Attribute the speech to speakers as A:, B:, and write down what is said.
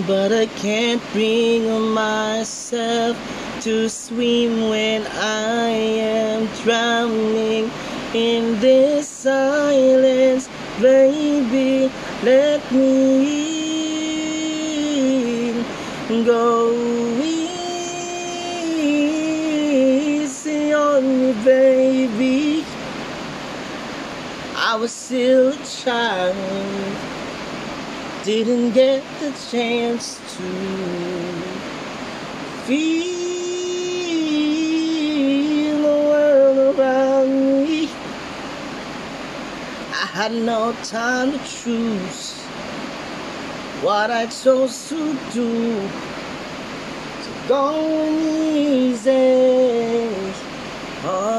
A: but I can't bring myself to swim when I am drowning in this silence. Baby, let me go easy on me, baby. I was still a child, didn't get the chance to feel the world around me. I had no time to choose what I chose to do. So go easy. Oh.